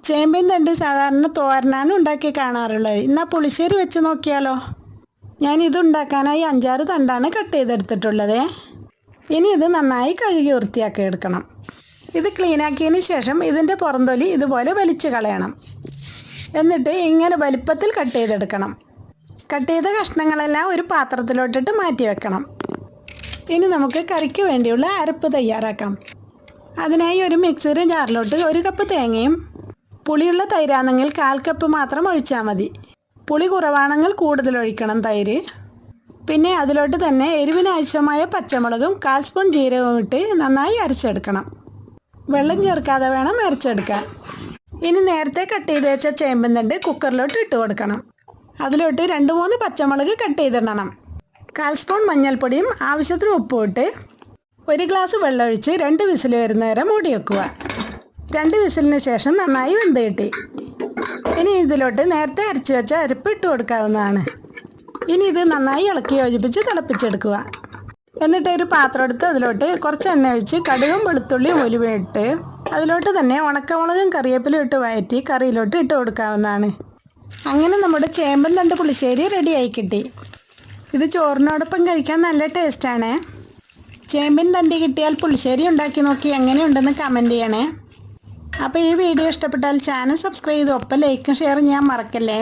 ചേമ്പിൻ തണ്ട് സാധാരണ തോരനാണ് ഉണ്ടാക്കി കാണാറുള്ളത്. എന്നാൽ പുളിശ്ശേരി വെച്ച് നോക്കിയാലോ? ഞാനിത് ഉണ്ടാക്കാനായി 5-6 തണ്ടാണ് കട്ട് ചെയ്തെടുത്തിട്ടുള്ളത്. ഇനി ഇത് നന്നായി കഴുകി വൃത്തിയാക്കി എടുക്കണം. ഇത് ക്ലീനാക്കിയതിന് ശേഷം ഇതിൻ്റെ പുറംതൊലി ഇതുപോലെ വലിച്ചു കളയണം. എന്നിട്ട് ഇങ്ങനെ വലിപ്പത്തിൽ കട്ട് ചെയ്തെടുക്കണം. കട്ട് ചെയ്ത കഷ്ണങ്ങളെല്ലാം ഒരു പാത്രത്തിലോട്ടിട്ട് മാറ്റി വെക്കണം. ഇനി നമുക്ക് കറിക്ക് വേണ്ടിയുള്ള അരപ്പ് തയ്യാറാക്കാം. അതിനായി ഒരു മിക്സിയുടെ ജാറിലോട്ട് 1 കപ്പ് തേങ്ങയും, പുളിയുള്ള തൈരാണെങ്കിൽ 1/4 കപ്പ് മാത്രം ഒഴിച്ചാൽ മതി. പുളി കുറവാണെങ്കിൽ കൂടുതൽ ഒഴിക്കണം തൈര്. പിന്നെ അതിലോട്ട് തന്നെ എരിവിന് ആവശ്യമായ പച്ചമുളകും 1/4 സ്പൂൺ ജീരകവും ഇട്ട് നന്നായി അരച്ചെടുക്കണം. വെള്ളം ചേർക്കാതെ വേണം അരച്ചെടുക്കാൻ. ഇനി നേരത്തെ കട്ട് ചെയ്ത് വെച്ച ചേമ്പിൻ തണ്ട് കുക്കറിലോട്ട് ഇട്ട് കൊടുക്കണം. അതിലോട്ട് 2-3 പച്ചമുളക് കട്ട് ചെയ്തിടണം. 1/4 സ്പൂൺ മഞ്ഞൾപ്പൊടിയും ആവശ്യത്തിന് ഉപ്പും ഇട്ട് 1 ഗ്ലാസ് വെള്ളം ഒഴിച്ച് 2 വിസിൽ വരുന്നേരം മൂടി വെക്കുക. 2 വിസിലിന് ശേഷം നന്നായി വെന്ത് കിട്ടി. ഇനി ഇതിലോട്ട് നേരത്തെ അരച്ച് വെച്ച അരപ്പ് ഇട്ട് കൊടുക്കാവുന്നതാണ്. ഇനി ഇത് നന്നായി ഇളക്കി യോജിപ്പിച്ച് തിളപ്പിച്ചെടുക്കുക. എന്നിട്ട് ഒരു പാത്രം എടുത്ത് അതിലോട്ട് കുറച്ച് എണ്ണ ഒഴിച്ച് കടുകും വെളുത്തുള്ളിയും ഉലുവയും ഇട്ട് അതിലോട്ട് തന്നെ ഉണക്കമുളകും കറിവേപ്പിലും ഇട്ട് വഴറ്റി കറിയിലോട്ട് ഇട്ട് കൊടുക്കാവുന്നതാണ്. അങ്ങനെ നമ്മുടെ ചേമ്പൻ തണ്ട് പുളിശ്ശേരി റെഡിയായി കിട്ടി. ഇത് ചോറിനോടൊപ്പം കഴിക്കാൻ നല്ല ടേസ്റ്റാണ്. ചേമ്പിൻ തണ്ട് കിട്ടിയാൽ പുളിശ്ശേരി ഉണ്ടാക്കി നോക്കി എങ്ങനെയുണ്ടെന്ന് കമൻറ്റ് ചെയ്യണേ. അപ്പോൾ ഈ വീഡിയോ ഇഷ്ടപ്പെട്ടാൽ ചാനൽ സബ്സ്ക്രൈബ് ചെയ്ത് ഒപ്പം ലൈക്കും ഷെയറും ചെയ്യാൻ മറക്കല്ലേ.